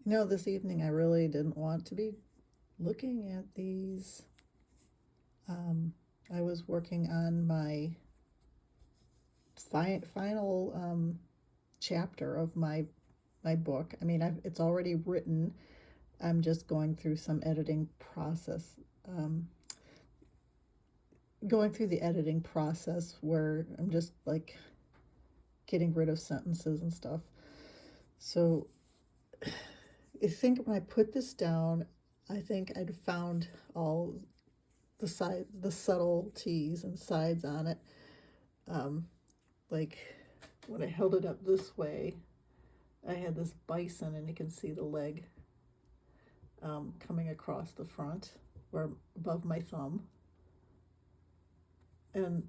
This evening I really didn't want to be looking at these. Um, I was working on my final chapter of my book. I mean, it's already written. I'm just going through some editing process. Um, Going through the editing process where I'm just like getting rid of sentences and stuff. So I think when I put this down, I think I'd found all the subtleties and sides on it. Um, like when I held it up this way, I had this bison, and you can see the leg coming across the front, or above my thumb. And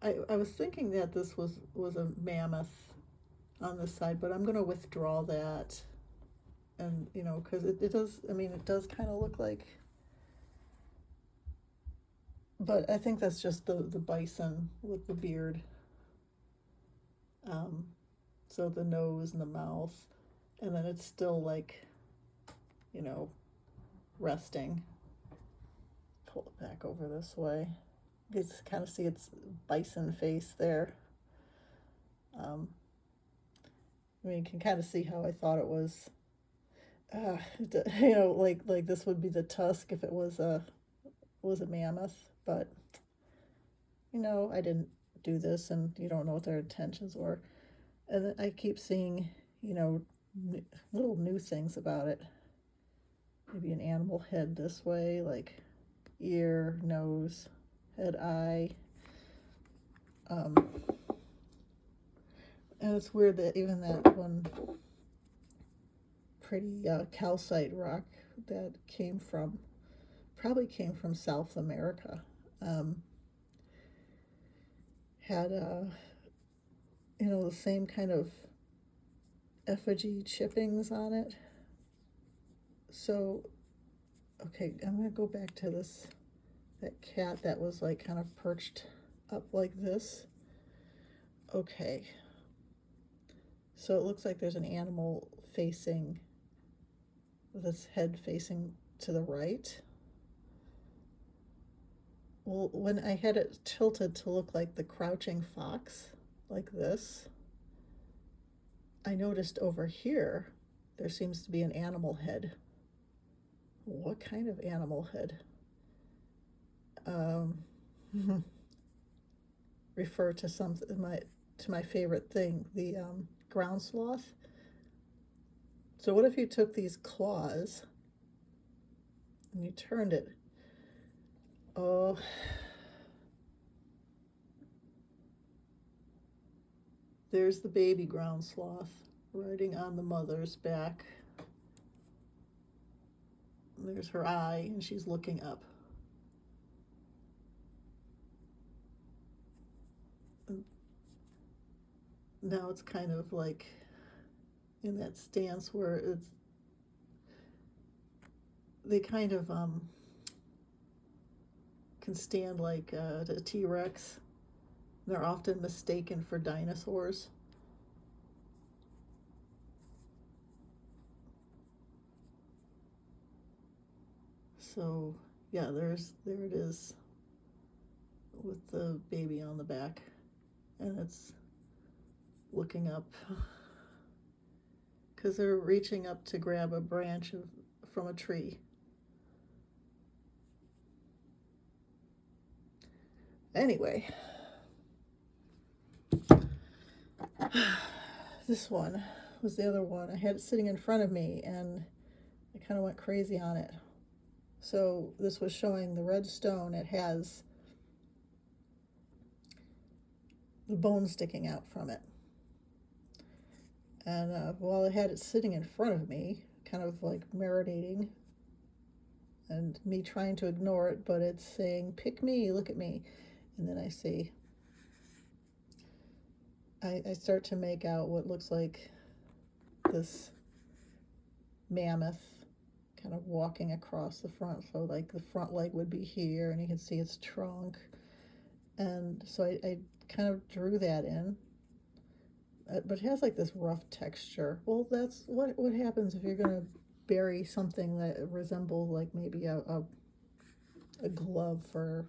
I was thinking that this was a mammoth on this side, but I'm going to withdraw that. And, because it does, I mean, it does kind of look like, but I think that's just the bison with the beard. Um, so the nose and the mouth, and then it's still like, you know, resting. Pull it back over this way. You can kind of see its bison face there. Um, I mean, you can kind of see how I thought it was. Uh, like this would be the tusk if it was a mammoth, but I didn't do this, and you don't know what their intentions were. And then I keep seeing, you know, little new things about it. Maybe an animal head this way, like ear, nose, head, eye. Um, and it's weird that even that one pretty calcite rock that probably came from South America, um, had the same kind of effigy chippings on it. So, okay, I'm gonna go back to that cat that was like kind of perched up like this. Okay, so it looks like there's an animal facing, with its head facing to the right. Well, when I had it tilted to look like the crouching fox, like this, I noticed over here there seems to be an animal head. What kind of animal head? Um, refer to my favorite thing, the ground sloth. So what if you took these claws and you turned it? Oh, there's the baby ground sloth riding on the mother's back. There's her eye, and she's looking up. And now it's kind of like in that stance where they kind of can stand like a T-Rex. They're often mistaken for dinosaurs. So yeah, there it is with the baby on the back, and it's looking up because they're reaching up to grab a branch from a tree. Anyway, this one was the other one. I had it sitting in front of me, and I kind of went crazy on it. So this was showing the red stone. It has the bone sticking out from it. And while I had it sitting in front of me, kind of like marinating, and me trying to ignore it, but it's saying, pick me, look at me. And then I start to make out what looks like this mammoth kind of walking across the front. So, like, the front leg would be here, and you can see its trunk. And so I kind of drew that in. but it has like this rough texture. Well, that's what happens if you're gonna bury something that resembles like maybe a glove for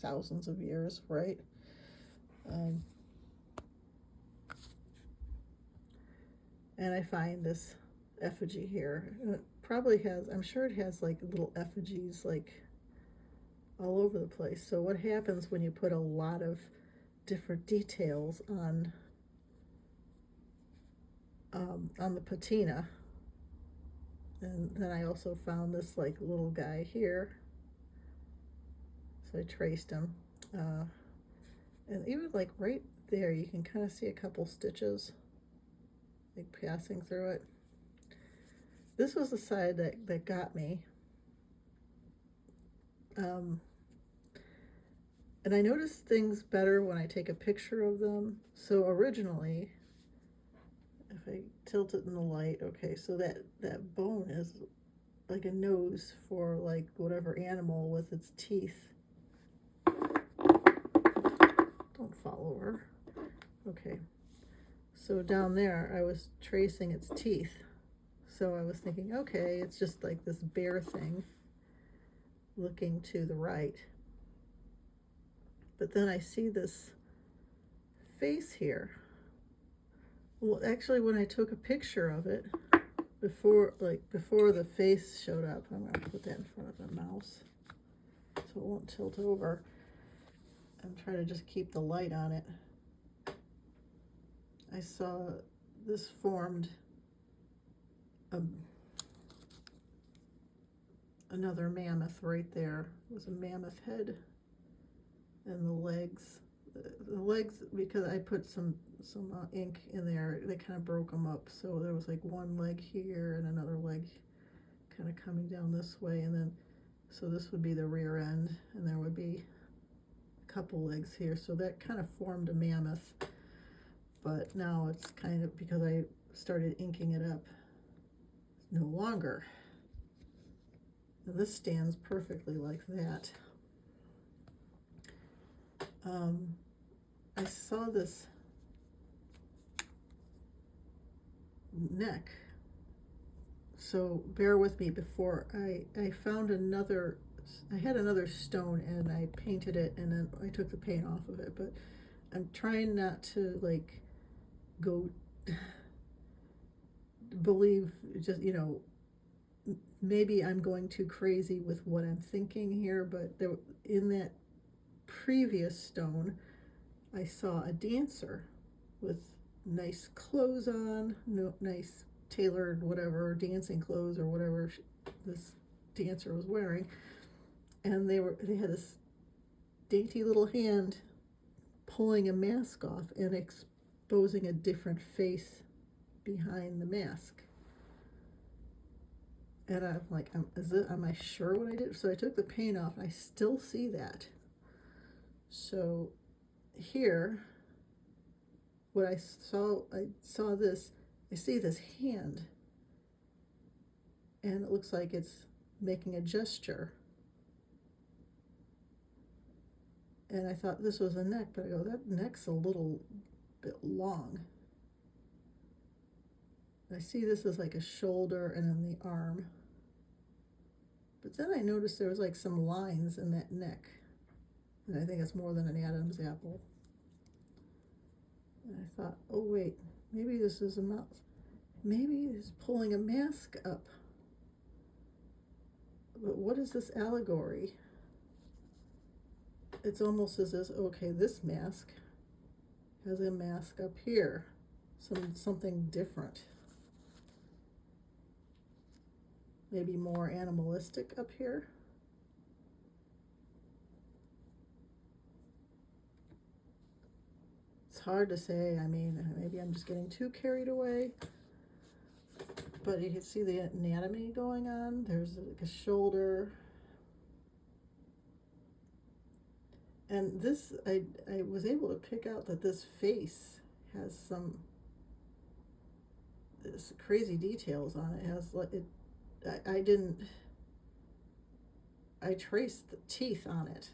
thousands of years, right? Um, and I find this effigy here. And it probably has, I'm sure it has like little effigies like all over the place. So what happens when you put a lot of different details on the patina? And then I also found this like little guy here, so I traced him, and even like right there you can kind of see a couple stitches like passing through it. This was the side that got me, and I notice things better when I take a picture of them. So originally, if I tilt it in the light, okay, so that bone is like a nose for like whatever animal with its teeth. Don't fall over. Okay, so down there I was tracing its teeth. So I was thinking, okay, it's just like this bear thing looking to the right. But then I see this face here. Well, actually, when I took a picture of it, before the face showed up, I'm gonna put that in front of the mouse so it won't tilt over, and try to just keep the light on it. I saw this formed another mammoth right there. It was a mammoth head, and the legs. The legs, because I put some ink in there, they kind of broke them up. So there was like one leg here and another leg kind of coming down this way, and then so this would be the rear end, and there would be a couple legs here. So that kind of formed a mammoth. But now it's kind of, because I started inking it up, it's no longer. Now this stands perfectly like that. I saw this neck, so bear with me. Before I found another, I had another stone and I painted it, and then I took the paint off of it, but I'm trying not to like go believe, just, you know, maybe I'm going too crazy with what I'm thinking here, but there, in that previous stone, I saw a dancer with nice clothes on, no, nice tailored whatever, dancing clothes or whatever this dancer was wearing, and they had this dainty little hand pulling a mask off and exposing a different face behind the mask. And I'm like, am I sure what I did? So I took the paint off, and I still see that. So here, what I saw this, I see this hand, and it looks like it's making a gesture. And I thought this was a neck, but I go, that neck's a little bit long. I see this as like a shoulder and then the arm. But then I noticed there was like some lines in that neck. And I think it's more than an Adam's apple. And I thought, oh wait, maybe this is a mouth. Maybe he's pulling a mask up. But what is this allegory? It's almost as if, okay, this mask has a mask up here. Something different. Maybe more animalistic up here. It's hard to say. I mean, maybe I'm just getting too carried away. But you can see the anatomy going on. There's like a shoulder. And this, I was able to pick out that this face has some crazy details on it. It has like I traced the teeth on it.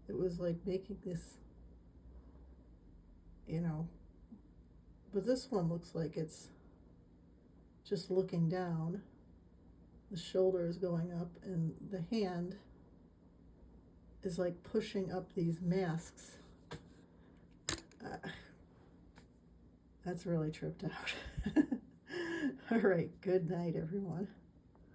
It was like making this, you know, But this one looks like it's just looking down. The shoulder is going up, and the hand is like pushing up these masks. That's really tripped out. All right, good night, everyone.